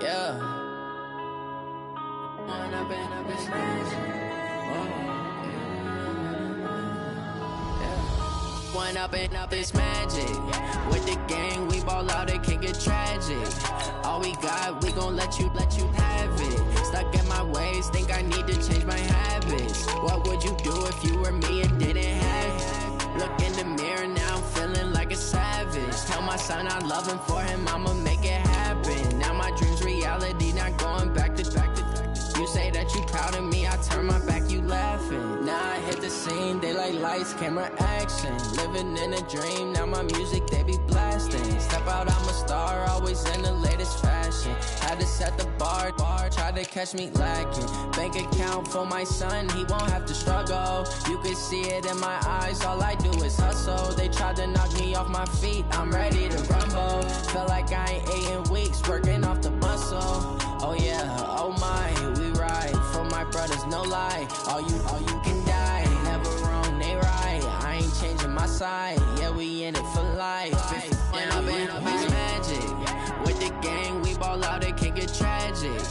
Yeah. One up and up is magic. With the gang, we ball out, it can get tragic. All we got, we gon' let you have it. Stuck in my ways, think I need to change my habits. What would you do if you were me and didn't have it? Look in the mirror, now I'm feeling like a savage. Tell my son I love him, for him I'ma make it happen. Now my dream's reality, not going back to. You say that you proud of me, I turn my back, you laughing. Now I hit the scene, they like lights, camera, action. Living in a dream, now my music, they be blasting. Step out, I'm a star, always in the latest fashion. Had to set the bar, try to catch me lacking. Bank account for my son, he won't have to struggle. You can see it in my eyes, all I do is hustle. They tried to knock me off my feet, I'm ready to rumble. Feel like I ain't ate in weeks, working off the muscle. Oh yeah, oh my, we ride for my brothers, no lie. All you can die, never wrong, they right. I ain't changing my side, yeah, we in it for life. When up and up is magic. With the gang, we ball out, it can get tragic.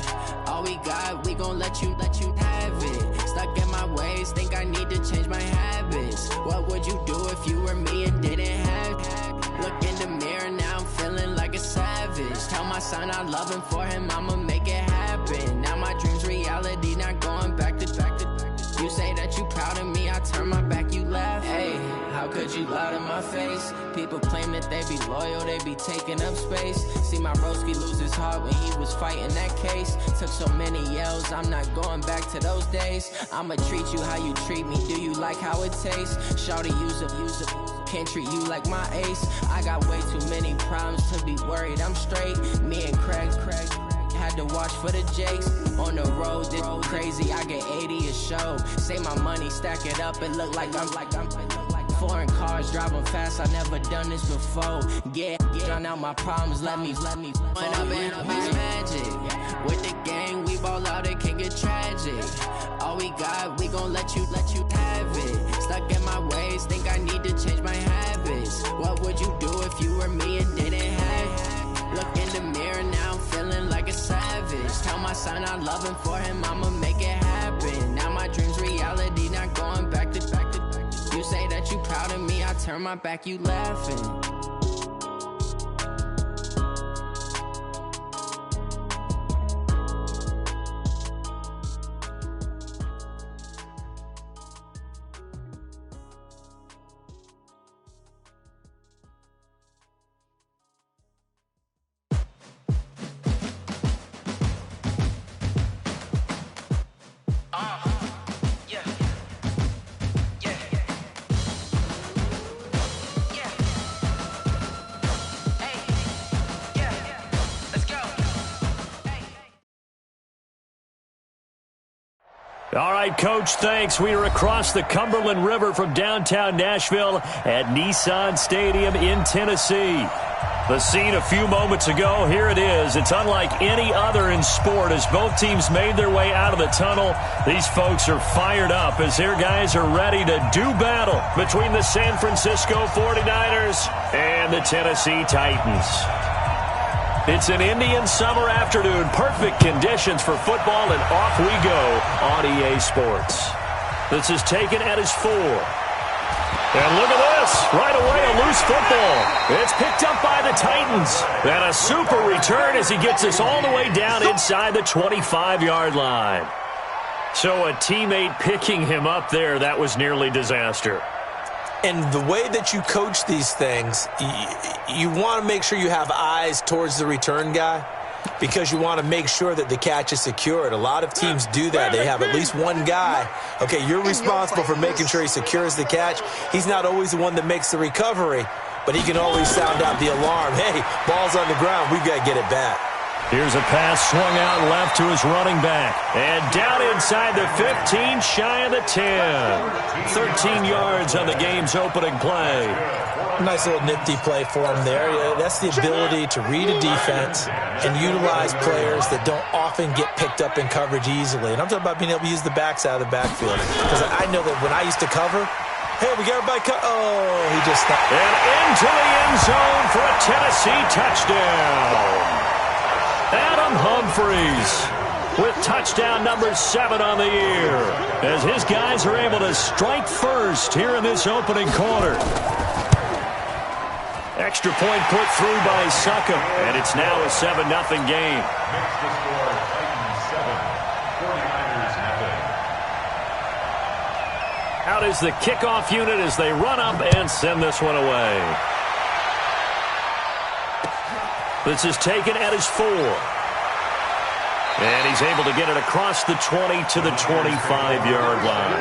All we got, we gon' let you have it. Stuck in my ways, think I need to change my habits. What would you do if you were me and didn't have it? Look in the mirror, now I'm feeling like a savage. Tell my son I love him, for him I'ma make it happen. Now my dream's reality, not going back to. You say that you proud of me, I turn my back, you laugh. Hey, how could you lie to my face? People claim that they be loyal, they be taking up space. See my broski lose his heart when he was fighting that case. Took so many yells, I'm not going back to those days. I'ma treat you how you treat me, do you like how it tastes? Shawty, use up, can't treat you like my ace. I got way too many problems to be worried, I'm straight. Me and Craig had to watch for the Jakes. On the road, this crazy, I get 80 a show. Say my money, stack it up, it look like I'm foreign cars, driving fast, I never done this before. Get drown out my problems, let me When up and up is magic. With the gang, we ball out, it can get tragic. All we got, we gon' let you have it. Stuck in my ways, think I need to change my habits. What would you do if you were me and didn't have it? Look in the mirror, now I'm feeling like a savage. Tell my son I love him, for him I'ma make it happen. Now my dream's reality, not going back to. You say that you proud of me, I turn my back, you laughing. All right, Coach, thanks. We are across the Cumberland River from downtown Nashville at Nissan Stadium in Tennessee. The scene a few moments ago, here it is. It's unlike any other in sport as both teams made their way out of the tunnel. These folks are fired up as their guys are ready to do battle between the San Francisco 49ers and the Tennessee Titans. It's an Indian summer afternoon. Perfect conditions for football, and off we go on EA Sports. This is taken at his 4. And look at this. Right away, a loose football. It's picked up by the Titans. And a super return as he gets us all the way down inside the 25-yard line. So a teammate picking him up there, that was nearly disaster. And the way that you coach these things, you want to make sure you have eyes towards the return guy because you want to make sure that the catch is secured. A lot of teams do that. They have at least one guy. Okay, you're responsible for making sure he secures the catch. He's not always the one that makes the recovery, but he can always sound out the alarm. Hey, ball's on the ground. We've got to get it back. Here's a pass swung out left to his running back. And down inside the 15, shy of the 10. 13 yards on the game's opening play. Nice little nifty play for him there. Yeah, that's the ability to read a defense and utilize players that don't often get picked up in coverage easily. And I'm talking about being able to use the backs out of the backfield. Because I know that when I used to cover, hey, we got everybody cut. Oh, he just stopped. And into the end zone for a Tennessee touchdown. Adam Humphries with touchdown number 7 on the year, as his guys are able to strike first here in this opening quarter. Extra point put through by Succop, and it's now a 7-0 game. Next to score, Titans 7, 49ers nothing. Out is the kickoff unit as they run up and send this one away. This is taken at his 4. And he's able to get it across the 20 to the 25-yard line.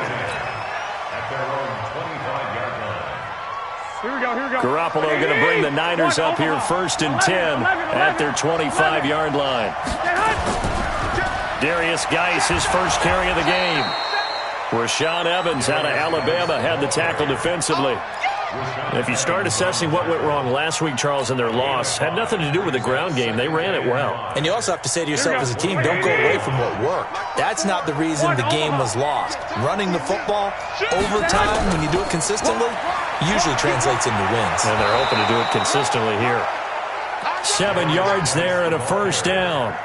At their own 25-yard line. Here we go. Garoppolo going to bring the Niners up here 1st and 10 at their 25-yard line. Darius Geis, his first carry of the game. Rashaan Evans out of Alabama had the tackle defensively. If you start assessing what went wrong last week, Charles, in their loss, had nothing to do with the ground game. They ran it well. And you also have to say to yourself as a team, don't go away from what worked. That's not the reason the game was lost. Running the football, overtime, when you do it consistently, usually translates into wins. And they're hoping to do it consistently here. 7 yards there and a first down.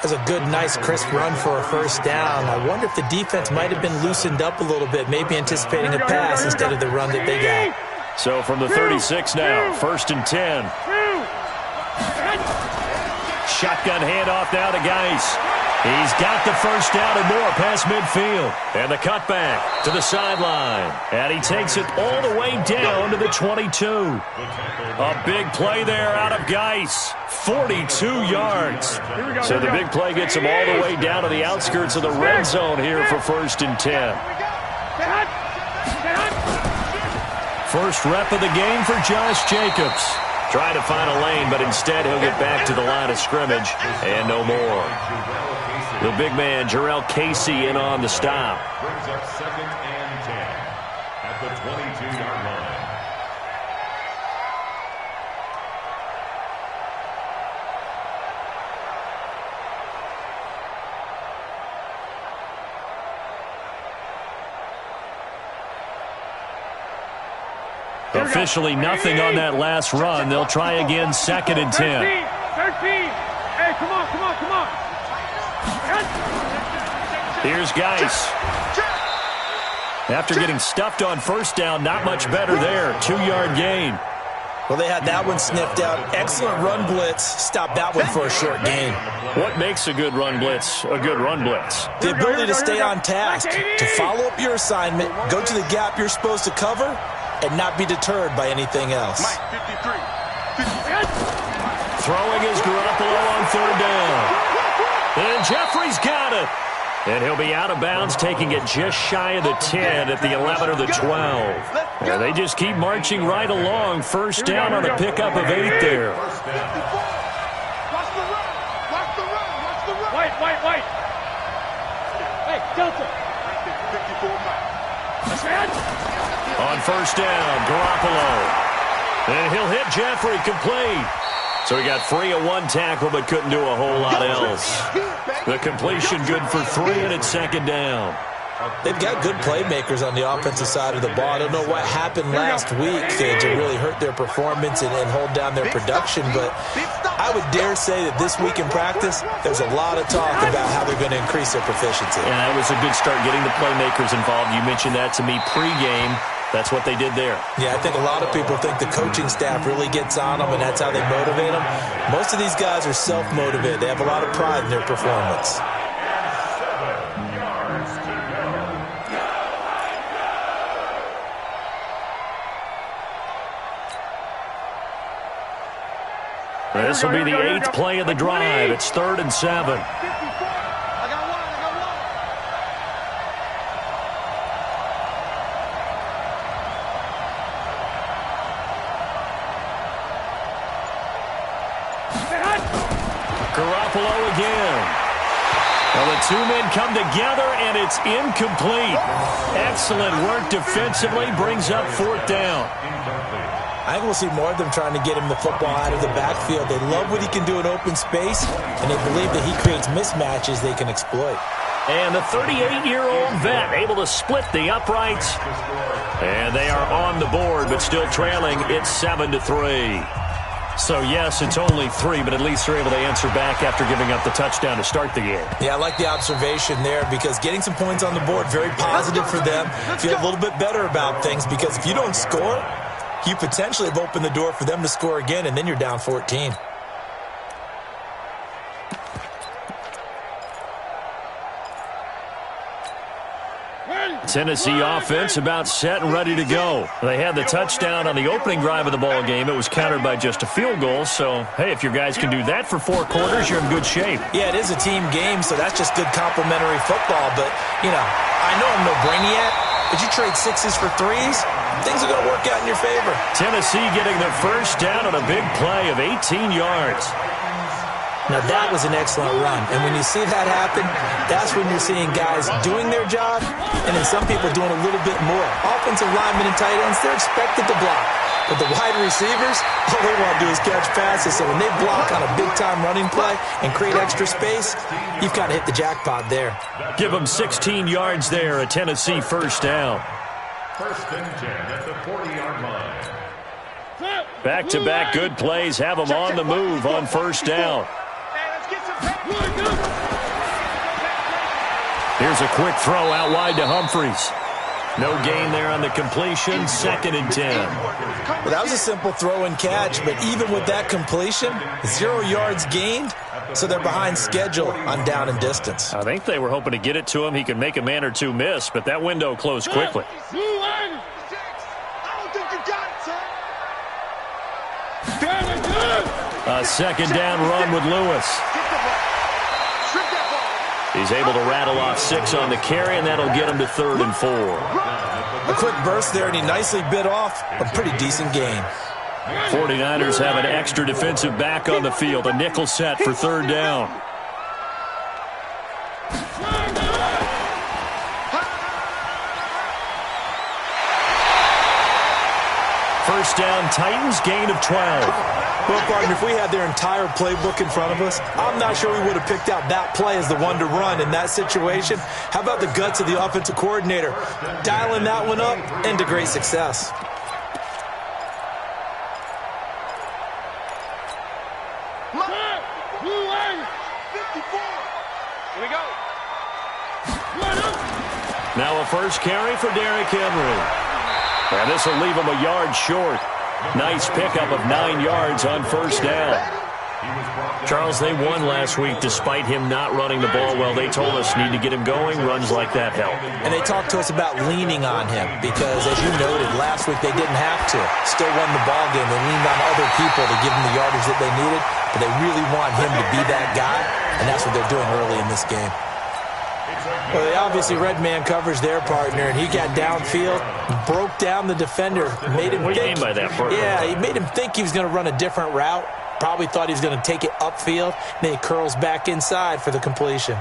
That's a good, nice, crisp run for a first down. I wonder if the defense might have been loosened up a little bit, maybe anticipating a pass instead of the run that they got. So from the 36 now, 1st and 10. Shotgun handoff now to Geis. He's got the first down and more past midfield. And the cutback to the sideline. And he takes it all the way down to the 22. A big play there out of Geis. 42 yards. So the big play gets him all the way down to the outskirts of the red zone here for 1st and 10. First rep of the game for Josh Jacobs. Trying to find a lane, but instead he'll get back to the line of scrimmage and no more. The big man, Jarrell Casey, in on the stop. Brings up 2nd and 10 at the 22-yard line. Officially nothing on that last run. They'll try again 2nd and 10. 13. Hey, come on. Here's Geis. After getting stuffed on first down, not much better there. 2-yard gain. Well, they had that one sniffed out. Excellent run blitz. Stop that one for a short gain. What makes a good run blitz a good run blitz? The ability to stay on task, to follow up your assignment, go to the gap you're supposed to cover, and not be deterred by anything else. Throwing is Garoppolo on 3rd down. And Jeffrey's got it. And he'll be out of bounds, taking it just shy of the 10 at the 11 or the 12. And they just keep marching right along. First down on a pickup of 8 there. White. Hey, Delta. On first down, Garoppolo. And he'll hit Jeffrey complete. So he got free of 1 tackle but couldn't do a whole lot else. The completion good for 3 and it's 2nd down. They've got good playmakers on the offensive side of the ball. I don't know what happened last week to really hurt their performance and hold down their production, but I would dare say that this week in practice, there's a lot of talk about how they're going to increase their proficiency. And that was a good start getting the playmakers involved. You mentioned that to me pregame. That's what they did there. Yeah, I think a lot of people think the coaching staff really gets on them, and that's how they motivate them. Most of these guys are self-motivated. They have a lot of pride in their performance. This will be the 8th play of the drive. It's 3rd and 7. Garoppolo again. Well, the 2 men come together, and it's incomplete. Excellent work defensively. Brings up 4th down. I think we'll see more of them trying to get him the football out of the backfield. They love what he can do in open space, and they believe that he creates mismatches they can exploit. And the 38-year-old vet able to split the uprights. And they are on the board, but still trailing. It's 7-3. So, yes, it's only 3, but at least they're able to answer back after giving up the touchdown to start the game. Yeah, I like the observation there because getting some points on the board, very positive for them. Feel a little bit better about things because if you don't score, you potentially have opened the door for them to score again, and then you're down 14. Tennessee offense about set and ready to go. They had the touchdown on the opening drive of the ball game. It was countered by just a field goal. So, hey, if your guys can do that for 4 quarters, you're in good shape. Yeah, it is a team game, so that's just good complementary football. But, you know, I know I'm no brainiac, but you trade 6s for 3s, things are going to work out in your favor. Tennessee getting their first down on a big play of 18 yards. Now, that was an excellent run. And when you see that happen, that's when you're seeing guys doing their job and then some people doing a little bit more. Offensive linemen and tight ends, they're expected to block. But the wide receivers, all they want to do is catch passes. So when they block on a big-time running play and create extra space, you've got to hit the jackpot there. Give them 16 yards there, a Tennessee first down. First and 10 at the 40-yard line. Back-to-back good plays have them on the move on first down. Here's a quick throw out wide to Humphries. No gain there on the completion, 2nd and 10. Well, that was a simple throw and catch, but even with that completion, 0 yards gained, so they're behind schedule on down and distance. I think they were hoping to get it to him. He could make a man or two miss, but that window closed quickly. A 2nd down run with Lewis. He's able to rattle off 6 on the carry, and that'll get him to 3rd and 4. A quick burst there, and he nicely bit off a pretty decent gain. 49ers have an extra defensive back on the field, a nickel set for 3rd down. First down, Titans, gain of 12. Well, partner, if we had their entire playbook in front of us, I'm not sure we would have picked out that play as the one to run in that situation. How about the guts of the offensive coordinator? Dialing that one up into great success. Here we go. Now a first carry for Derrick Henry. And this will leave him a yard short. Nice pickup of 9 yards on first down. Charles, they won last week despite him not running the ball well. They told us need to get him going. Runs like that help. And they talked to us about leaning on him because, as you noted, last week they didn't have to. Still won the ball game. They leaned on other people to give them the yardage that they needed, but they really want him to be that guy, and that's what they're doing early in this game. Well, they obviously read man coverage their partner, and he got downfield, broke down the defender, made him What do you mean by that, partner? Yeah, he made him think he was going to run a different route. Probably thought he was going to take it upfield. Then he curls back inside for the completion.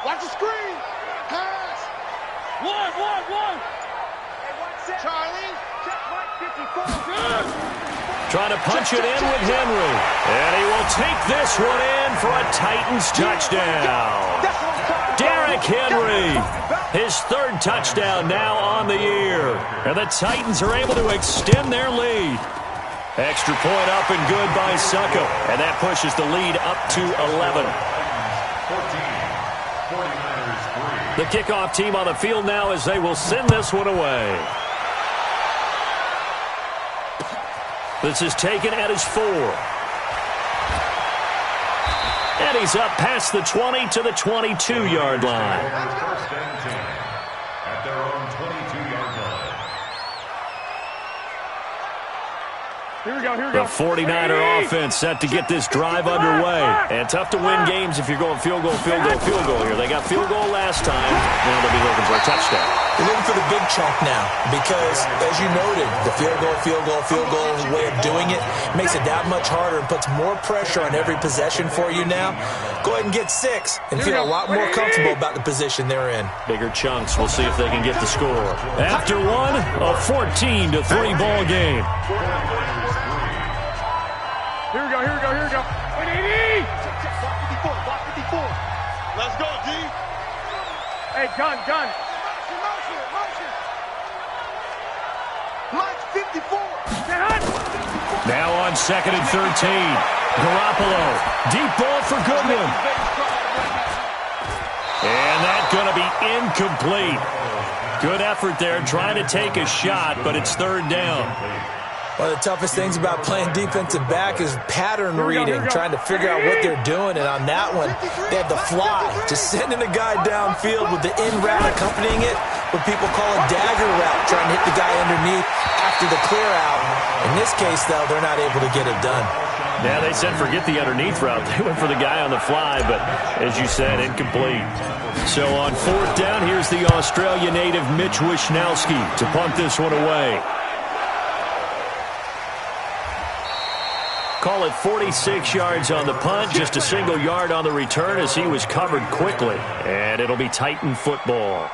Watch the screen. Pass. One. Charlie. Check right 54. Trying to punch it in with Henry. And he will take this one in for a Titans touchdown. Derrick Henry, his 3rd touchdown now on the year. And the Titans are able to extend their lead. Extra point up and good by Succo. And that pushes the lead up to 11. 14, 49ers 3. The kickoff team on the field now as they will send this one away. This is taken at his 4. And he's up past the 20 to the 22-yard line. First and 10 at their own 22-yard line. Here we go. The 49er offense set to get this drive underway. And tough to win games if you're going field goal here. They got field goal last time. Now they'll be looking for a touchdown. They're looking for the big chunk now because, as you noted, the field goal way of doing it makes it that much harder and puts more pressure on every possession for you now. Go ahead and get 6 and feel a lot more comfortable about the position they're in. Bigger chunks. We'll see if they can get the score. After one, a 14-3 ball game. Here we go. 180. Block 54. Let's go, D. Hey, gun. Motion. Mike 54. Now on 2nd and 13. Garoppolo. Deep ball for Goodwin. And that's going to be incomplete. Good effort there trying to take a shot, but it's 3rd down. One of the toughest things about playing defensive back is pattern reading, trying to figure out what they're doing. And on that one, they had the fly, just sending a guy downfield with the in route accompanying it, what people call a dagger route, trying to hit the guy underneath after the clear out. In this case, though, they're not able to get it done. Yeah, they said forget the underneath route. They went for the guy on the fly, but as you said, incomplete. So on 4th down, here's the Australia native Mitch Wishnowski to punt this one away. Call it 46 yards on the punt, just a single yard on the return as he was covered quickly. And it'll be Titan football.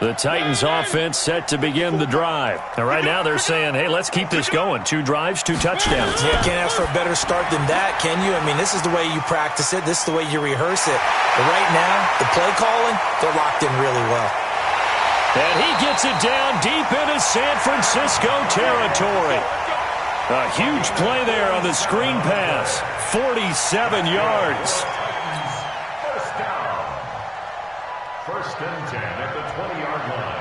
The Titans offense set to begin the drive. And right now they're saying, hey, let's keep this going. 2 drives, 2 touchdowns. Yeah, can't ask for a better start than that, can you? I mean, this is the way you practice it. This is the way you rehearse it. But right now, the play calling, they're locked in really well. And he gets it down deep into San Francisco territory. A huge play there on the screen pass. 47 yards. First and 10 at the 20-yard line.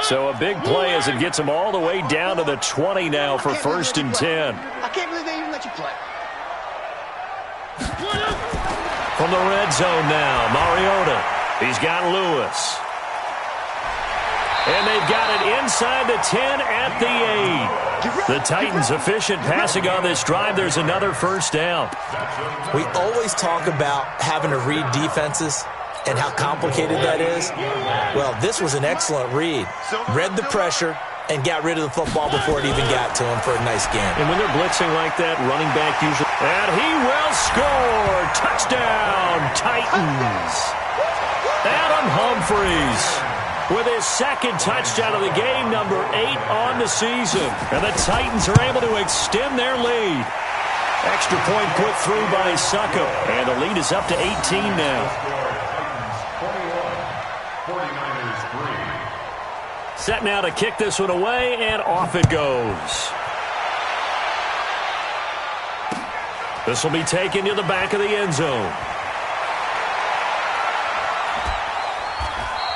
So a big play as it gets him all the way down to the 20 now for 1st and 10. I can't believe they even let you play. From the red zone now, Mariota. He's got Lewis. And they've got it inside the 10 at the 8. The Titans efficient passing on this drive. There's another 1st down. We always talk about having to read defenses and how complicated that is. Well, this was an excellent read. Read the pressure and got rid of the football before it even got to him for a nice gain. And when they're blitzing like that, running back usually... And he will score! Touchdown, Titans! Adam Humphries with his 2nd touchdown of the game, number 8 on the season. And the Titans are able to extend their lead. Extra point put through by Succop. And the lead is up to 18 now. Set now to kick this one away, and off it goes. This will be taken to the back of the end zone.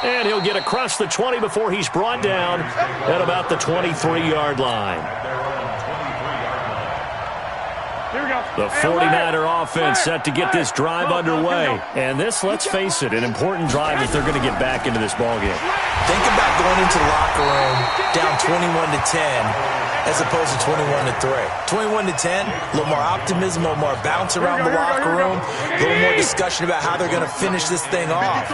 And he'll get across the 20 before he's brought down at about the 23-yard line. The 49er offense set to get this drive underway. And this, let's face it, an important drive if they're going to get back into this ballgame. Think about going into the locker room down 21-10 as opposed to 21-3. 21-10, a little more optimism, a little more bounce around the locker room, a little more discussion about how they're going to finish this thing off.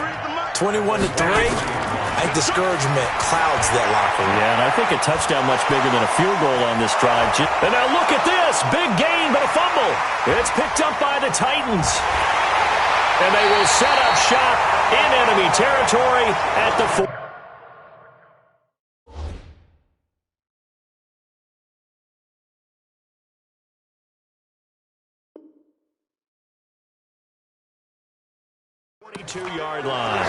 21-3, I think discouragement clouds that locker room. Yeah, and I think a touchdown much bigger than a field goal on this drive. And now look at this. Big gain, but a fumble. It's picked up by the Titans. And they will set up shop in enemy territory at the 4. Yard line.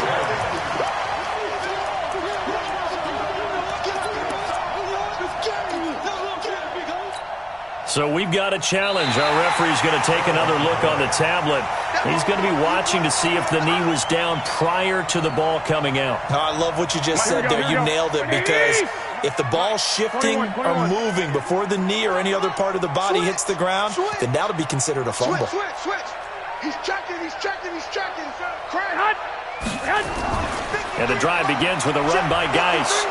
So we've got a challenge. Our referee's going to take another look on the tablet. He's going to be watching to see if the knee was down prior to the ball coming out. Oh, I love what you just said there. You nailed it, because if the ball's shifting or moving before the knee or any other part of the body hits the ground, then that'll be considered a fumble. Switch. He's checking. And the drive begins with a run by Geis.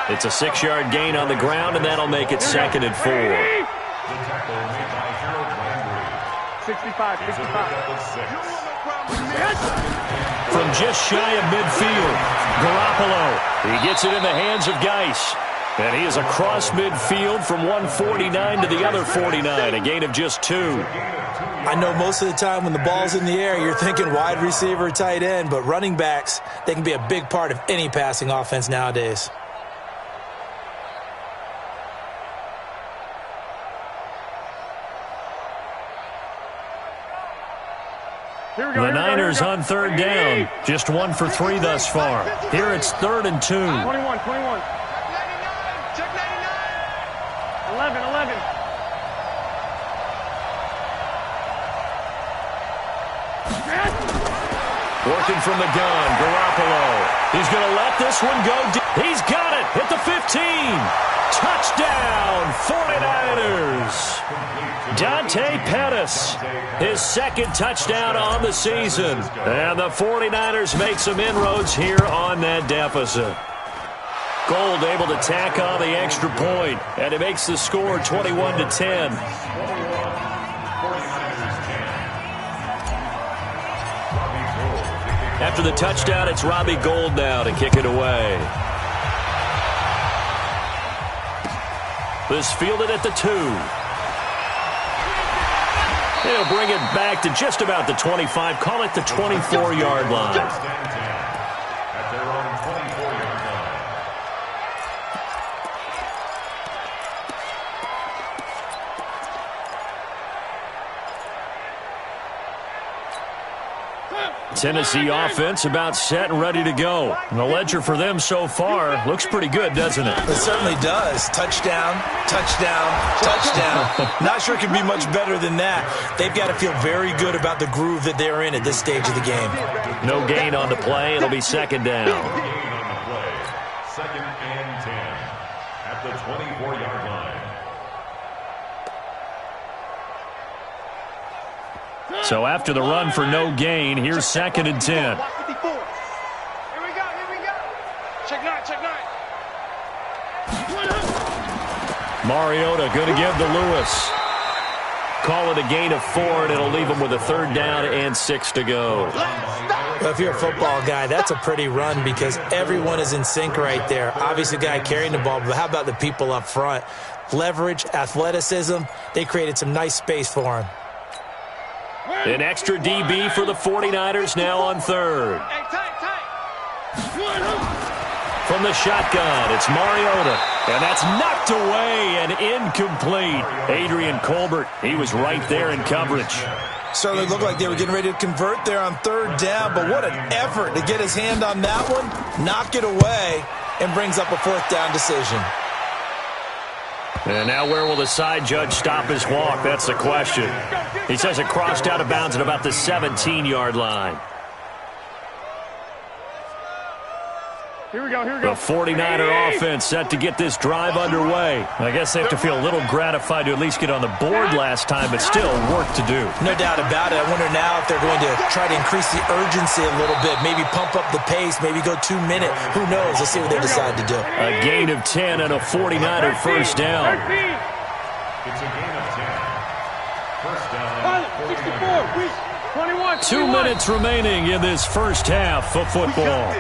It's a 6-yard gain on the ground, and that'll make it 2nd and 4. 65. From just shy of midfield, Garoppolo. He gets it in the hands of Geis. And he is across midfield from one 49 to the other 49, a gain of just 2. I know most of the time when the ball's in the air, you're thinking wide receiver, tight end, but running backs, they can be a big part of any passing offense nowadays. The Niners on third down. Just 1 for 3 thus far. Here it's 3rd and 2. 21. Check 99. 11. Working from the gun, Garoppolo. He's going to let this one go deep. He's got it at the 15. Touchdown, 49ers. Dante Pettis, his 2nd touchdown on the season. And the 49ers make some inroads here on that deficit. Gold able to tack on the extra point, and it makes the score 21-10. After the touchdown, it's Robbie Gould now to kick it away. This fielded at the 2. He'll bring it back to just about the 25. Call it the 24-yard line. At their own 24-yard line. Tennessee offense about set and ready to go. And the ledger for them so far looks pretty good, doesn't it? It certainly does. Touchdown, touchdown, touchdown. Not sure it could be much better than that. They've got to feel very good about the groove that they're in at this stage of the game. No gain on the play. It'll be 2nd down. Gain on the play. 2nd and 10 at the 24-yard line. So after the run for no gain, here's 2nd and 10. Here we go. Check 9. Mariota going to give to Lewis. Call it a gain of 4, and it'll leave him with a 3rd down and 6 to go. Well, if you're a football guy, that's a pretty run because everyone is in sync right there. Obviously, the guy carrying the ball, but how about the people up front? Leverage, athleticism, they created some nice space for him. An extra DB for the 49ers now on 3rd. Hey, tight. From the shotgun, it's Mariota. And that's knocked away and incomplete. Adrian Colbert, he was right there in coverage. Certainly looked like they were getting ready to convert there on 3rd down, but what an effort to get his hand on that one, knock it away, and brings up a 4th down decision. And now where will the side judge stop his walk? That's the question. He says it crossed out of bounds at about the 17-yard line. Here we go. The 49er offense set to get this drive underway. I guess they have to feel a little gratified to at least get on the board last time, but still work to do. No doubt about it. I wonder now if they're going to try to increase the urgency a little bit, maybe pump up the pace, maybe go 2-minute. Who knows? Let's see what they decide to do. A gain of 10 and a 49er first down. It's a gain of 10. First down. 64. 21. 2 minutes remaining in this first half of football.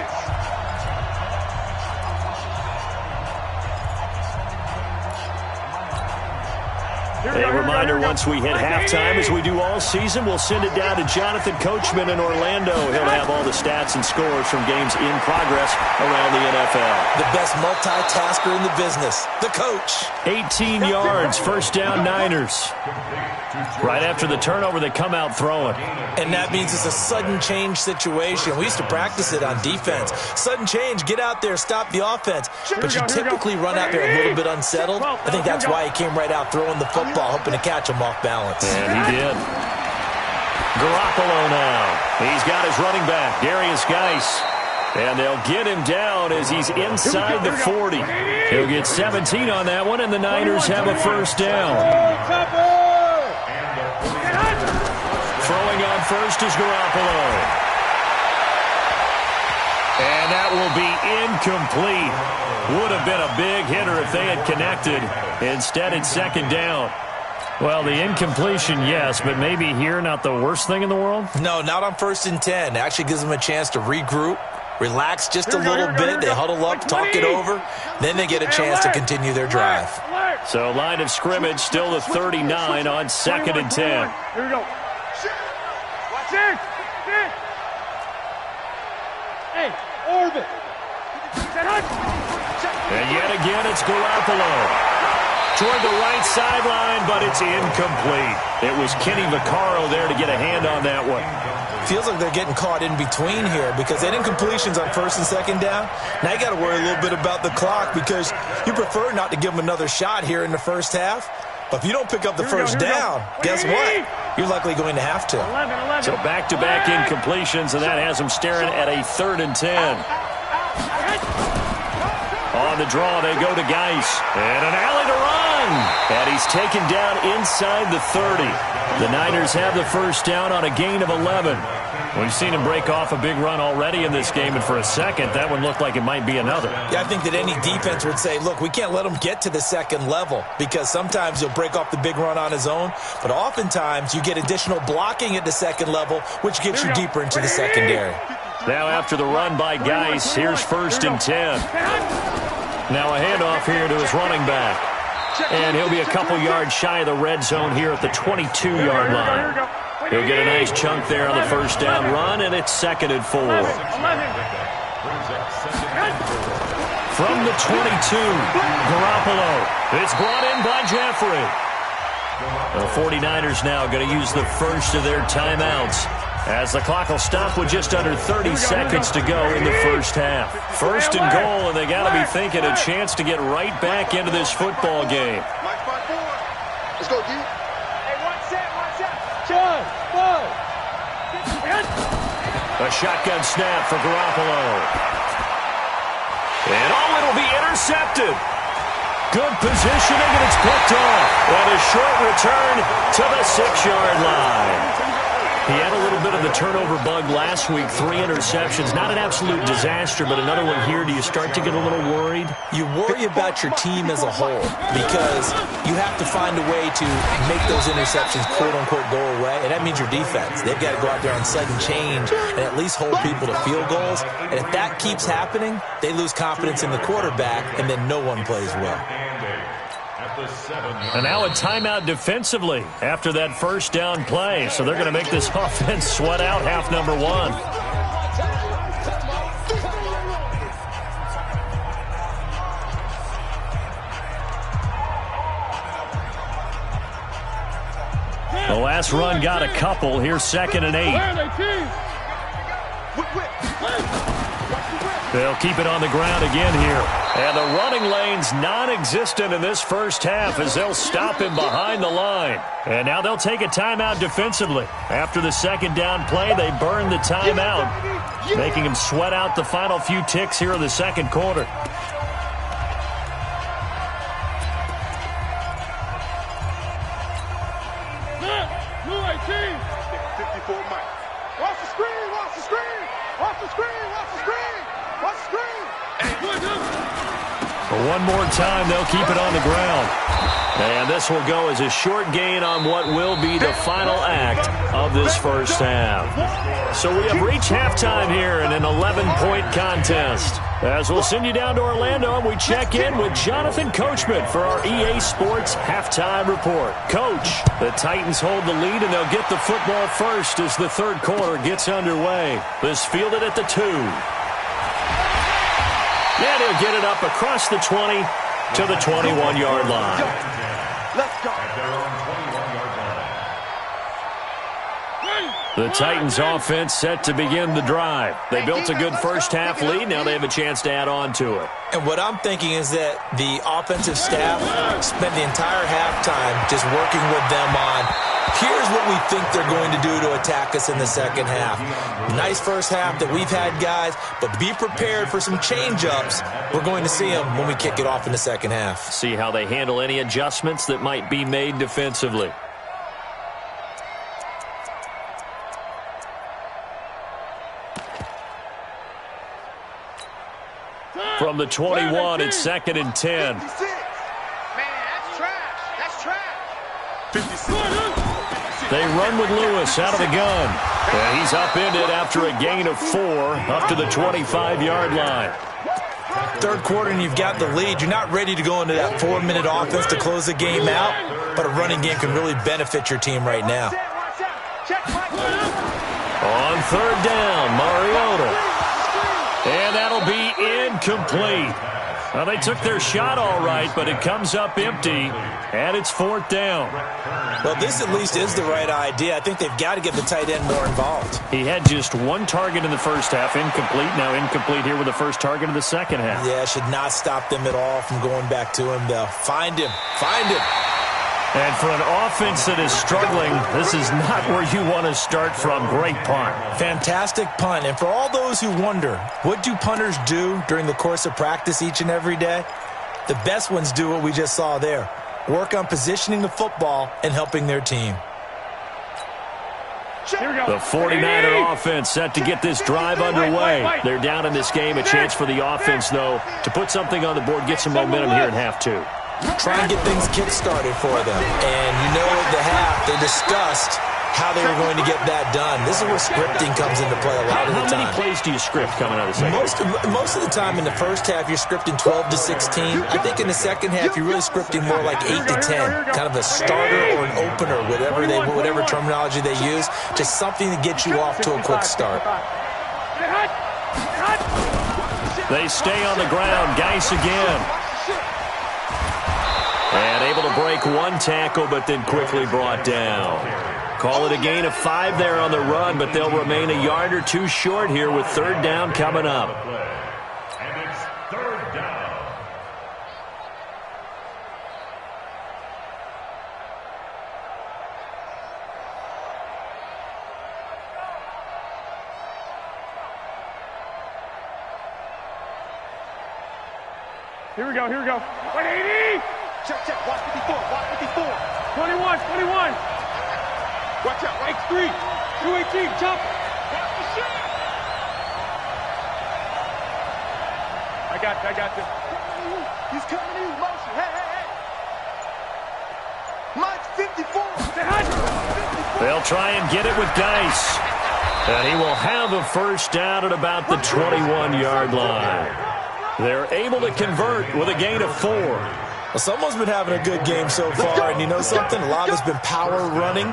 A reminder, once we hit halftime, as we do all season, we'll send it down to Jonathan Coachman in Orlando. He'll have all the stats and scores from games in progress around the NFL. The best multitasker in the business, the coach. 18 yards, first down Niners. Right after the turnover, they come out throwing. And that means it's a sudden change situation. We used to practice it on defense. Sudden change, get out there, stop the offense. But you typically run out there a little bit unsettled. I think that's why he came right out throwing the football, hoping to catch him off balance. And he did. Garoppolo now. He's got his running back, Darius Geis. And they'll get him down as he's inside the 40. He'll get 17 on that one, and the Niners have a first down. Throwing on first is Garoppolo. And that will be incomplete. Would have been a big hitter if they had connected. Instead, it's 2nd down. Well, the incompletion, yes, but maybe here not the worst thing in the world? No, not on 1st and 10. Actually gives them a chance to regroup, relax just a little bit. They huddle up, talk it over. Then they get a chance to continue their drive. So line of scrimmage still the 39 on 2nd and 10. Here we go. Watch it. Hey, orbit. And yet again, it's Garoppolo. Toward the right sideline, but it's incomplete. It was Kenny Vaccaro there to get a hand on that one. Feels like they're getting caught in between here because they didn't incompletions on 1st and 2nd down. Now you got to worry a little bit about the clock because you prefer not to give them another shot here in the first half. But if you don't pick up the first down, guess what? You're likely going to have to. 11. So back-to-back incompletions, and that has them staring at a 3rd and 10. On the draw, they go to Geis. And an alley to run. And he's taken down inside the 30. The Niners have the first down on a gain of 11. We've seen him break off a big run already in this game, and for a second, that one looked like it might be another. Yeah, I think that any defense would say, look, we can't let him get to the second level because sometimes he'll break off the big run on his own, but oftentimes you get additional blocking at the second level, which gets you deeper into the secondary. Now after the run by Geis, here's 1st and 10. Now a handoff here to his running back. And he'll be a couple yards shy of the red zone here at the 22-yard line. He'll get a nice chunk there on the first down run, and it's 2nd and 4. From the 22, Garoppolo. It's brought in by Jeffrey. The 49ers now going to use the first of their timeouts, as the clock will stop with just under 30 seconds to go in the first half. 1st and goal, and they got to be thinking a chance to get right back into this football game. Let's go, D. Hey, one set. John, ball. A shotgun snap for Garoppolo. And it'll be intercepted. Good positioning, and it's picked off. And a short return to the 6-yard line. He had a little bit of the turnover bug last week, 3 interceptions. Not an absolute disaster, but another one here. Do you start to get a little worried? You worry about your team as a whole because you have to find a way to make those interceptions, quote-unquote, go away, and that means your defense. They've got to go out there on sudden change and at least hold people to field goals. And if that keeps happening, they lose confidence in the quarterback, and then no one plays well. And now a timeout defensively after that first down play. So they're going to make this offense sweat out half number 1. The last run got a couple. Here's 2nd and 8. They'll keep it on the ground again here. And the running lane's non-existent in this first half as they'll stop him behind the line. And now they'll take a timeout defensively. After the 2nd down play, they burn the timeout, making him sweat out the final few ticks here in the 2nd quarter. One more time, they'll keep it on the ground. And this will go as a short gain on what will be the final act of this first half. So we have reached halftime here in an 11-point contest. As we'll send you down to Orlando, and we check in with Jonathan Coachman for our EA Sports Halftime Report. Coach, the Titans hold the lead, and they'll get the football first as the 3rd quarter gets underway. This fielded at the 2. And he'll get it up across the 20 to the 21-yard line. Let's go. The Titans offense set to begin the drive. They built a good first half lead. Now they have a chance to add on to it. And what I'm thinking is that the offensive staff spent the entire halftime just working with them on, here's what we think they're going to do to attack us in the second half. Nice first half that we've had, guys, but be prepared for some change-ups. We're going to see them when we kick it off in the second half. See how they handle any adjustments that might be made defensively. From the 21, it's 2nd and 10. Man, that's trash. That's trash. They run with Lewis out of the gun. And he's upended after a gain of 4 up to the 25-yard line. Third quarter and you've got the lead. You're not ready to go into that 4-minute offense to close the game out, but a running game can really benefit your team right now. On third down, Mariota. And that'll be incomplete. Well, they took their shot all right, but it comes up empty, and it's fourth down. Well, this at least is the right idea. I think they've got to get the tight end more involved. He had just 1 target in the first half, incomplete. Now incomplete here with the first target of the second half. Yeah, should not stop them at all from going back to him, though. Find him. Find him. And for an offense that is struggling, this is not where you want to start from. Great punt. Fantastic punt. And for all those who wonder, what do punters do during the course of practice each and every day? The best ones do what we just saw there. Work on positioning the football and helping their team. The 49er offense set to get this drive underway. They're down in this game. A chance for the offense, though, to put something on the board, get some momentum here in half 2. Try and get things kick-started for them. And you know at the half, they discussed how they were going to get that done. This is where scripting comes into play a lot of the time. How many plays do you script coming out of the second? Most of the time in the first half, you're scripting 12 to 16. I think in the second half, you're really scripting more like 8 to 10. Kind of a starter or an opener, whatever terminology they use. Just something to get you off to a quick start. They stay on the ground. Geis again. And able to break 1 tackle, but then quickly brought down. Call it a gain of 5 there on the run, but they'll remain a yard or 2 short here with third down coming up. And it's third down. Here we go, here we go. 180! Check, check, watch 54, watch 54. 21, 21. Watch out, right 3. 218, jump. Watch the shot. I got you. He's coming in motion. Hey, hey, hey. Mine's 54. They'll try and get it with Geis. And he will have a first down at about the 21-yard line. They're able to convert with a gain of 4. Well, someone's been having a good game so far, and you know something? A lot of it's been power running.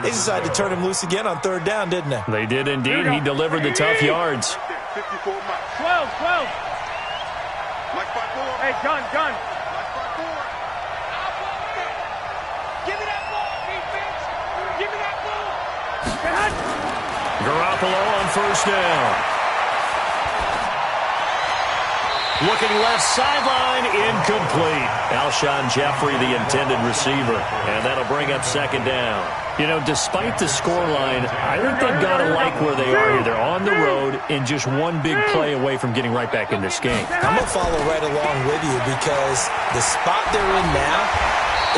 They decided to turn him loose again on third down, didn't they? They did indeed. He delivered the tough yards. 54, 12. Hey, gun. Give me that ball, defense. Give me that ball. Garoppolo on first down. Looking left sideline, incomplete. Alshon Jeffrey, the intended receiver. And that'll bring up second down. You know, despite the scoreline, I think they've got to like where they are here. They're on the road and just 1 big play away from getting right back in this game. I'm going to follow right along with you because the spot they're in now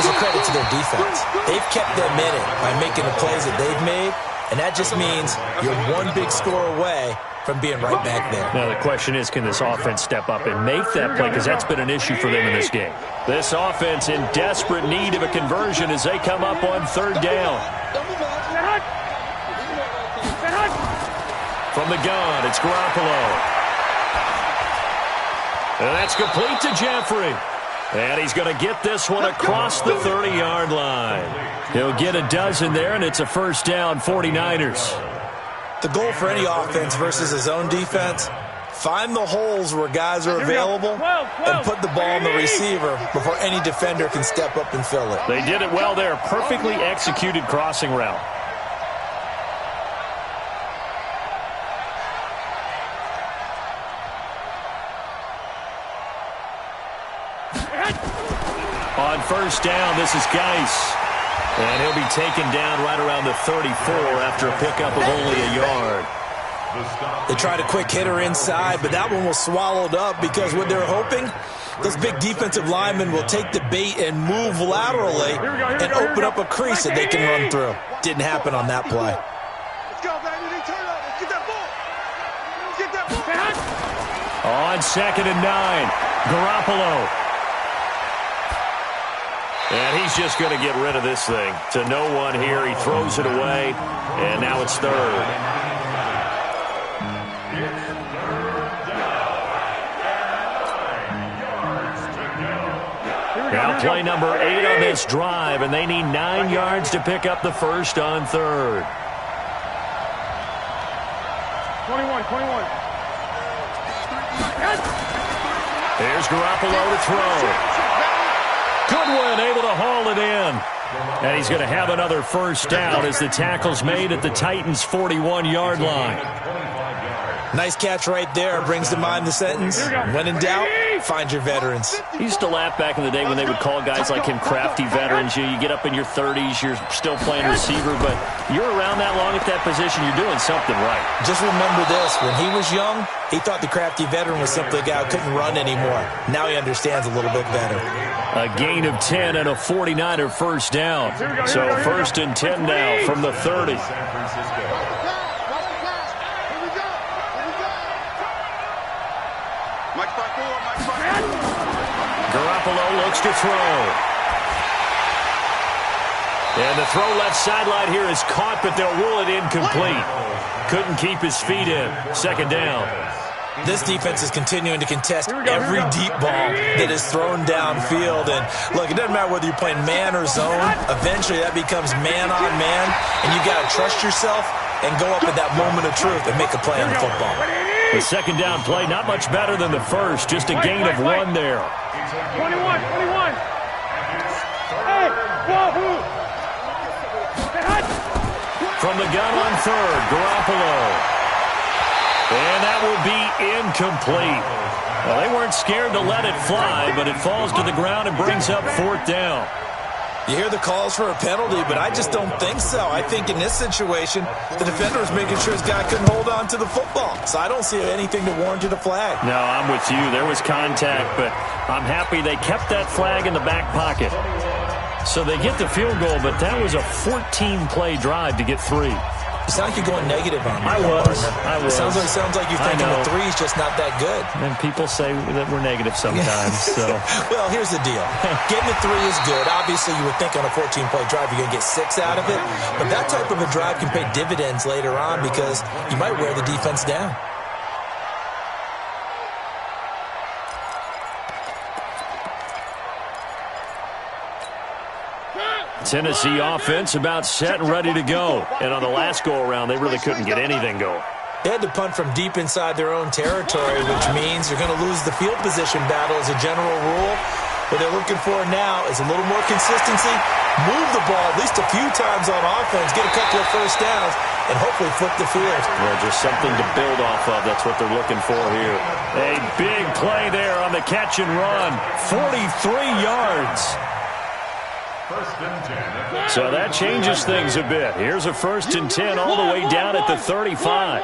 is a credit to their defense. They've kept them in it by making the plays that they've made, and that just means you're 1 big score away from being right back there. Now, the question is, can this offense step up and make that play? Because that's been an issue for them in this game. This offense in desperate need of a conversion as they come up on third down. From the gun, it's Garoppolo. And that's complete to Jeffrey. And he's going to get this one across the 30-yard line. He'll get a dozen there, and it's a first down, 49ers. The goal for any offense versus his own defense, find the holes where guys are available and put the ball on the receiver before any defender can step up and fill it. They did it well there. Perfectly executed crossing route. On first down, this is Geis. And he'll be taken down right around the 34 after a pickup of only a yard. They tried a quick hitter inside, but that one was swallowed up because what they're hoping, those big defensive linemen will take the bait and move laterally and open up a crease that they can run through. Didn't happen on that play. Let's go, baby. They turn up. Let's get that ball. Let's get that ball. On 2nd and 9, Garoppolo. And he's just going to get rid of this thing. To no one here. He throws it away, and now it's third. Now play number 8 on this drive, and they need 9 yards to pick up the first on third. 21. Here's Garoppolo to throw. Goodwin able to haul it in. And he's going to have another first down as the tackle's made at the Titans' 41-yard line. Nice catch right there. Brings to mind the sentence, when in doubt, find your veterans. He used to laugh back in the day when they would call guys like him crafty veterans. You get up in your 30s, you're still playing receiver, but you're around that long at that position, you're doing something right. Just remember this. When he was young, he thought the crafty veteran was simply a guy who couldn't run anymore. Now he understands a little bit better. A gain of 10 and a 49er first down. So first and 10 now from the 30. Garoppolo looks to throw. And the throw left sideline here is caught, but they'll rule it incomplete. Couldn't keep his feet in. Second down. This defense is continuing to contest every deep ball that is thrown downfield. And, look, it doesn't matter whether you're playing man or zone. Eventually, that becomes man-on-man, and you got to trust yourself and go up at that moment of truth and make a play on the football. The second down play, not much better than the first. Just a gain of 1 there. 21. Hey, wahoo! From the gun on third, Garoppolo. And that will be incomplete. Well, they weren't scared to let it fly, but it falls to the ground and brings up fourth down. You hear the calls for a penalty, but I just don't think so. I think in this situation, the defender was making sure his guy couldn't hold on to the football. So I don't see anything to warrant a flag. No, I'm with you. There was contact, but I'm happy they kept that flag in the back pocket. So they get the field goal, but that was a 14-play drive to get 3. It sounds like you're going negative on me. I was. It sounds like you're thinking the 3 is just not that good. And people say that we're negative sometimes. So, well, here's the deal. Getting a 3 is good. Obviously, you would think on a 14-play drive you're going to get 6 out of it. But that type of a drive can pay dividends later on because you might wear the defense down. Tennessee offense about set and ready to go. And on the last go-around, they really couldn't get anything going. They had to punt from deep inside their own territory, which means you're going to lose the field position battle as a general rule. What they're looking for now is a little more consistency, move the ball at least a few times on offense, get a couple of first downs, and hopefully flip the field. Well, just something to build off of. That's what they're looking for here. A big play there on the catch and run. 43 yards. So that changes things a bit. Here's a first and 10 all the way down at the 35.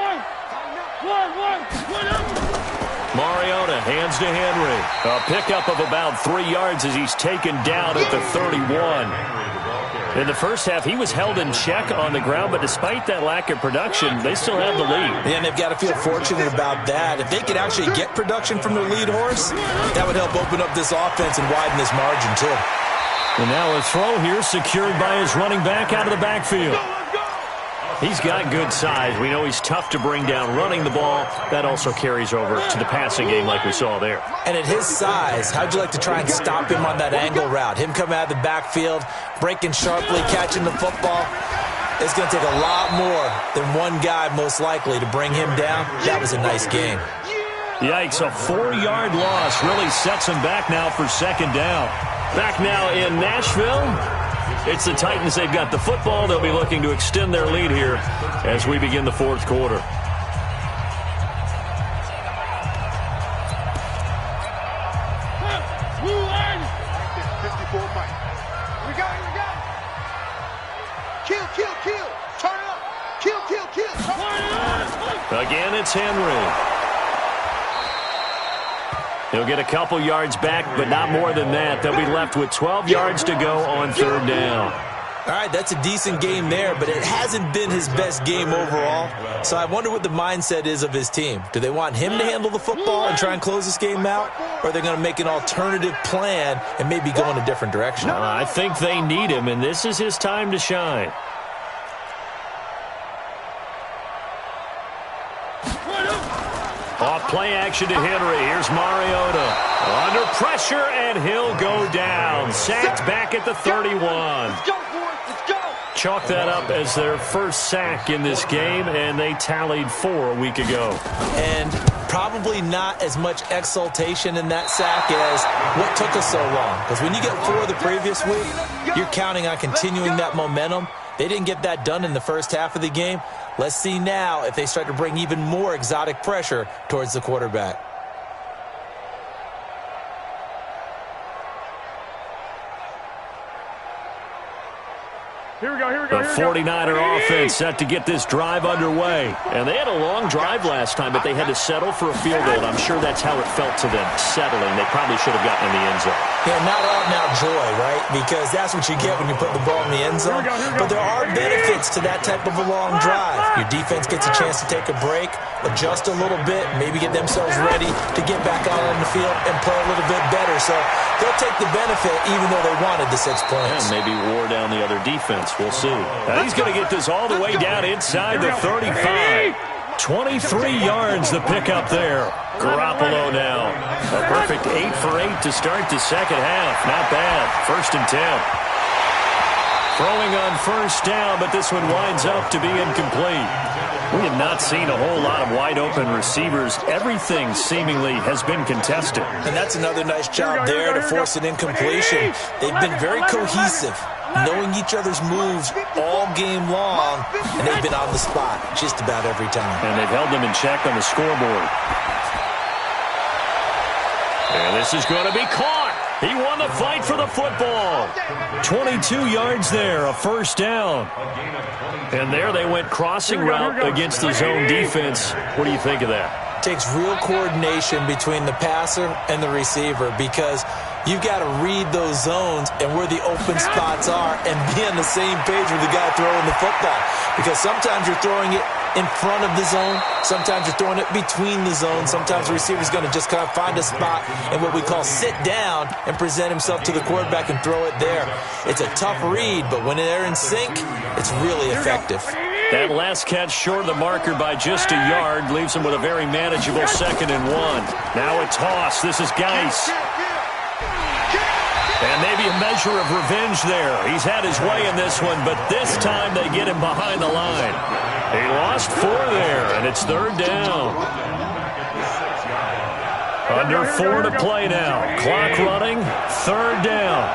Mariota hands to Henry. A pickup of about 3 yards as he's taken down at the 31. In the first half, he was held in check on the ground, but despite that lack of production, they still have the lead. And they've got to feel fortunate about that. If they could actually get production from their lead horse, that would help open up this offense and widen this margin, too. And now a throw here secured by his running back out of the backfield. He's got good size. We know he's tough to bring down running the ball. That also carries over to the passing game like we saw there. And at his size, how'd you like to try and stop him on that angle route? Him coming out of the backfield, breaking sharply, catching the football. It's going to take a lot more than one guy most likely to bring him down. That was a nice game. Yikes, a 4-yard loss really sets him back now for second down. Back now in Nashville, it's the Titans. They've got the football. They'll be looking to extend their lead here as we begin the fourth quarter. Again, it's Henry. He'll get a couple yards back, but not more than that. They'll be left with 12 yards to go on third down. All right, that's a decent game there, but it hasn't been his best game overall. So I wonder what the mindset is of his team. Do they want him to handle the football and try and close this game out? Or are they going to make an alternative plan and maybe go in a different direction? I think they need him, and this is his time to shine. Off play action to Henry. Here's Mariota. Under pressure, and he'll go down. Sacked back at the 31. Let's go, boys. Let's go. Chalk that up as their first sack in this game, and they tallied 4 a week ago. And probably not as much exultation in that sack as what took us so long. Because when you get 4 the previous week, you're counting on continuing that momentum. They didn't get that done in the first half of the game. Let's see now if they start to bring even more exotic pressure towards the quarterback. Here we go, here we go, The here we go. 49er offense set to get this drive underway. And they had a long drive last time, but they had to settle for a field goal. I'm sure that's how it felt to them, settling. They probably should have gotten in the end zone. Yeah, not out-and-out joy, right? Because that's what you get when you put the ball in the end zone. But there are benefits to that type of a long drive. Your defense gets a chance to take a break, adjust a little bit, maybe get themselves ready to get back out on the field and play a little bit better. So they'll take the benefit even though they wanted the 6 points. And maybe wore down the other defense. We'll see. Now he's going to get this all the way down inside the 35. 23 yards the pickup there. Garoppolo now. A perfect 8 for 8 to start the second half. Not bad. 1st and 10. Throwing on first down, but this one winds up to be incomplete. We have not seen a whole lot of wide open receivers. Everything seemingly has been contested. And that's another nice job there to force an incompletion. They've been very cohesive, knowing each other's moves all game long, and they've been on the spot just about every time. And they've held them in check on the scoreboard. And this is going to be caught. He won the fight for the football. 22 yards there, a first down. And there they went crossing route against the zone defense. What do you think of that? Takes real coordination between the passer and the receiver because you've got to read those zones and where the open spots are and be on the same page with the guy throwing the football. Because sometimes you're throwing it in front of the zone. Sometimes you're throwing it between the zones. Sometimes the receiver's going to just kind of find a spot and what we call sit down and present himself to the quarterback and throw it there. It's a tough read, but when they're in sync, it's really effective. That last catch short of the marker by just a yard leaves him with a very manageable 2nd and 1. Now a toss. This is Geis. And maybe a measure of revenge there. He's had his way in this one, but this time they get him behind the line. He lost 4 there, and it's 3rd down. Under 4 to play now. Clock running, 3rd down.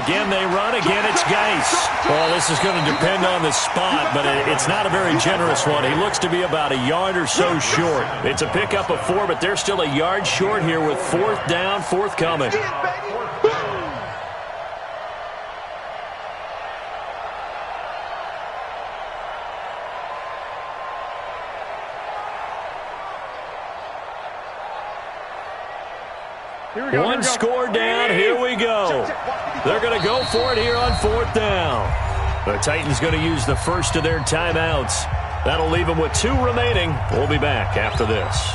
Again, they run. Again, it's Geis. Well, this is going to depend on the spot, but it's not a very generous one. He looks to be about a yard or so short. It's a pickup of 4, but they're still a yard short here with 4th down, forthcoming. One score down. Here we go. They're going to go for it here on 4th down. The Titans going to use the first of their timeouts. That'll leave them with 2 remaining. We'll be back after this.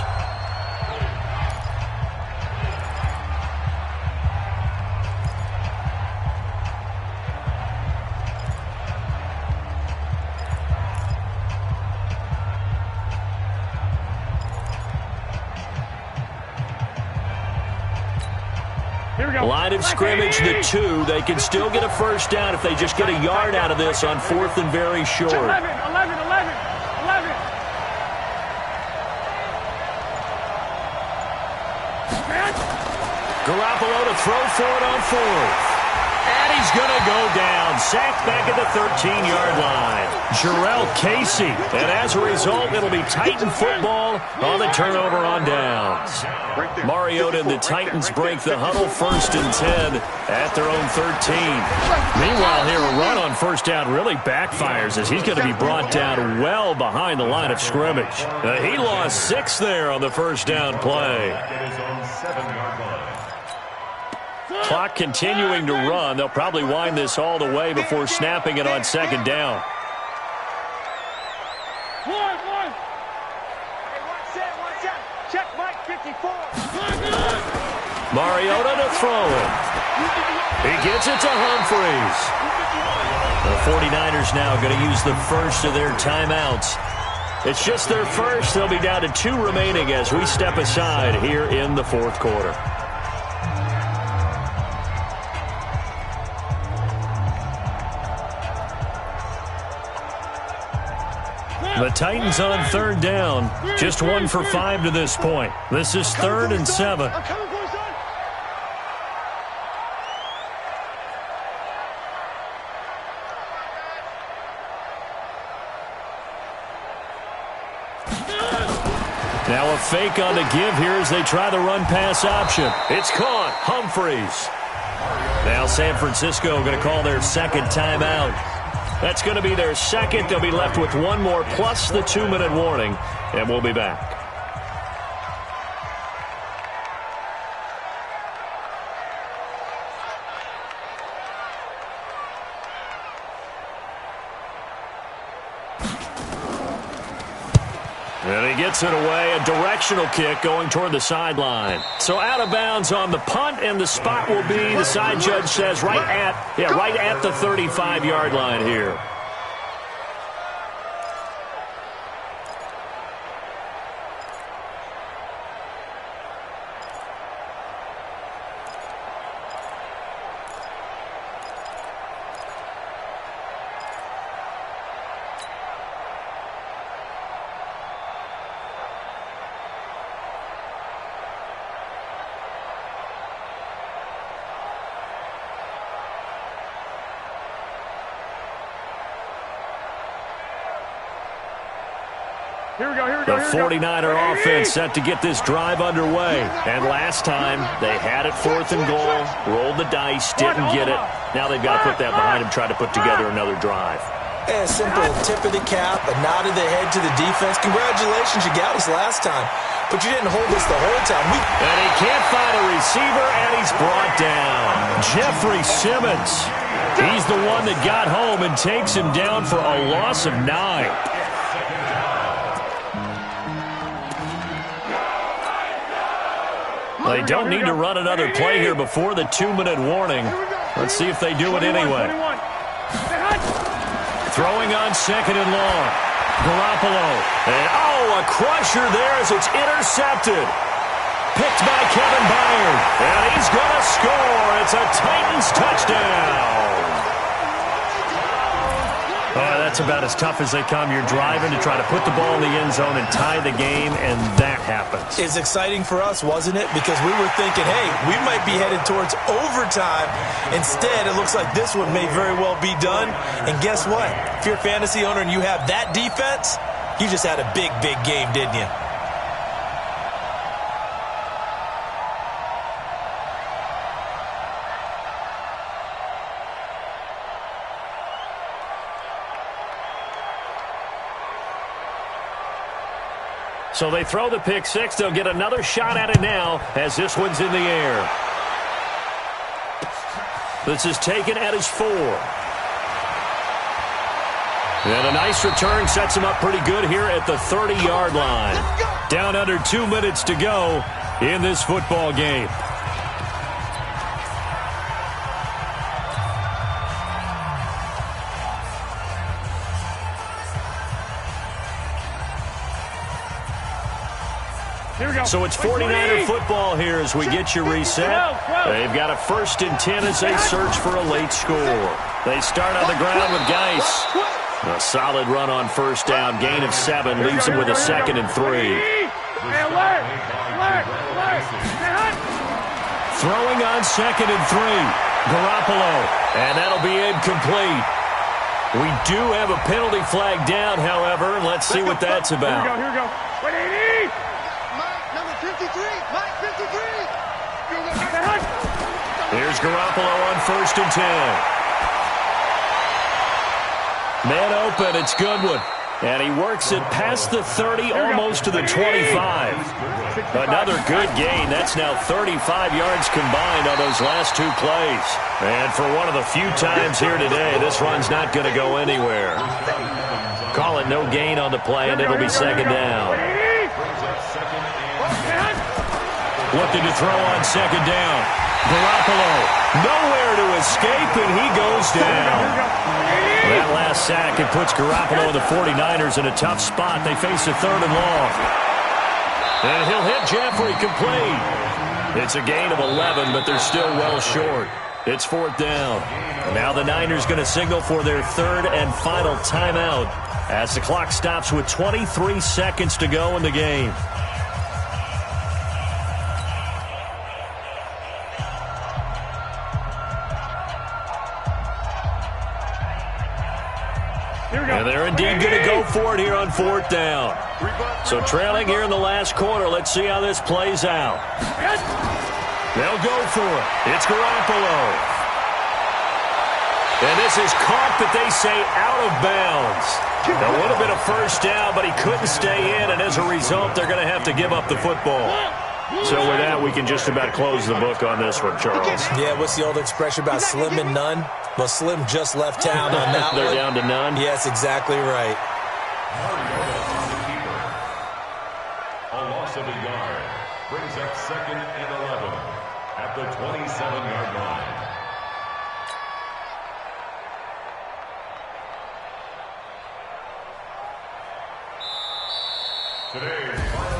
Line of scrimmage, the 2. They can still get a first down if they just get a yard out of this on 4th and very short. 11. Garoppolo to throw for it on 4th. And he's going to go down. Sacked back at the 13-yard line. Jarrell Casey. And as a result, it'll be Titan football on the turnover on downs. Mariota and the Titans break the huddle 1st and 10 at their own 13. Meanwhile, here a run on 1st down really backfires as he's going to be brought down well behind the line of scrimmage. He lost 6 there on the 1st down play. Clock continuing to run. They'll probably wind this all the way before snapping it on second down. Check Mike 54. Mariota to throw it. He gets it to Humphreys. The 49ers now going to use the first of their timeouts. It's just their first. They'll be down to 2 remaining as we step aside here in the fourth quarter. The Titans on third down. Just 1 for 5 to this point. This is 3rd and 7. Now a fake on the give here as they try the run-pass option. It's caught. Humphreys. Now San Francisco going to call their second timeout. That's going to be their second. They'll be left with 1 more plus the 2-minute warning, and we'll be back. And he gets it away, a directional kick going toward the sideline. So out of bounds on the punt, and the spot will be, the side judge says, right at the 35-yard line here. The 49er offense set to get this drive underway. And last time, they had it 4th and goal, rolled the dice, didn't get it. Now they've got to put that behind them, try to put together another drive. A simple tip of the cap, a nod of the head to the defense. Congratulations, you got us last time, but you didn't hold us the whole time. And he can't find a receiver, and he's brought down. Jeffrey Simmons. He's the one that got home and takes him down for a loss of 9. They don't need to run another play here before the 2-minute warning. Let's see if they do it anyway. Throwing on 2nd and long. Garoppolo. And a crusher there as it's intercepted. Picked by Kevin Byard. And he's going to score. It's a Titans touchdown. That's about as tough as they come. You're driving to try to put the ball in the end zone and tie the game, and that happens. It's exciting for us, wasn't it? Because we were thinking, hey, we might be headed towards overtime. Instead, it looks like this one may very well be done. And guess what? If you're a fantasy owner and you have that defense, you just had a big, big game, didn't you? So they throw the pick six. They'll get another shot at it now as this one's in the air. This is taken at his 4. And a nice return sets him up pretty good here at the 30-yard line. Down under 2 minutes to go in this football game. So it's 49er football here as we get you reset. They've got a 1st and 10 as they search for a late score. They start on the ground with Geis. A solid run on 1st down. Gain of 7 leaves him with a 2nd and 3. Throwing on 2nd and 3. Garoppolo. And that'll be incomplete. We do have a penalty flag down, however. Let's see what that's about. Here we go. 180. Here's Garoppolo on 1st and 10. Man open, it's Goodwin. And he works it past the 30, almost to the 25. Another good gain. That's now 35 yards combined on those last two plays. And for one of the few times here today, this run's not going to go anywhere. Call it no gain on the play, and it'll be second down. Looking to throw on second down. Garoppolo, nowhere to escape, and he goes down. That last sack, it puts Garoppolo and the 49ers in a tough spot. They face a third and long. And he'll hit Jeffrey complete. It's a gain of 11, but they're still well short. It's fourth down. And now the Niners going to signal for their third and final timeout as the clock stops with 23 seconds to go in the game. And they're indeed going to go for it here on fourth down. So trailing here in the last quarter. Let's see how this plays out. They'll go for it. It's Garoppolo. And this is caught, but they say out of bounds. It would have been a first down, but he couldn't stay in, and as a result, they're going to have to give up the football. So with that, we can just about close the book on this one, Charles. Yeah, what's the old expression about slim and none? Well, Slim just left town on that one. They're down to none? Yes, exactly right. A loss of a yard brings up second and 11 at the 27-yard line.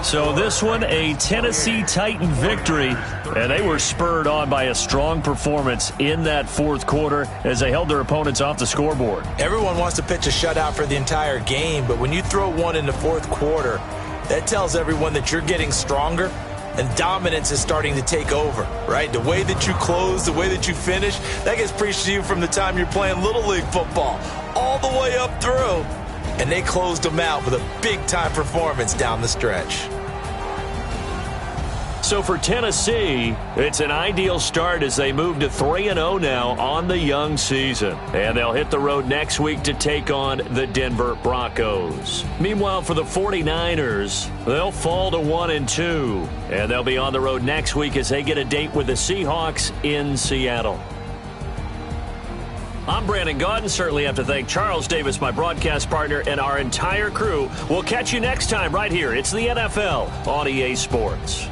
So this one, a Tennessee Titan victory, and they were spurred on by a strong performance in that fourth quarter as they held their opponents off the scoreboard. Everyone wants to pitch a shutout for the entire game, but when you throw one in the fourth quarter, that tells everyone that you're getting stronger and dominance is starting to take over, right? The way that you close, the way that you finish, that gets preached to you from the time you're playing Little League football all the way up through. And they closed them out with a big-time performance down the stretch. So for Tennessee, it's an ideal start as they move to 3-0 now on the young season. And they'll hit the road next week to take on the Denver Broncos. Meanwhile, for the 49ers, they'll fall to 1-2. And they'll be on the road next week as they get a date with the Seahawks in Seattle. I'm Brandon Gaudin. Certainly have to thank Charles Davis, my broadcast partner, and our entire crew. We'll catch you next time right here. It's the NFL on EA Sports.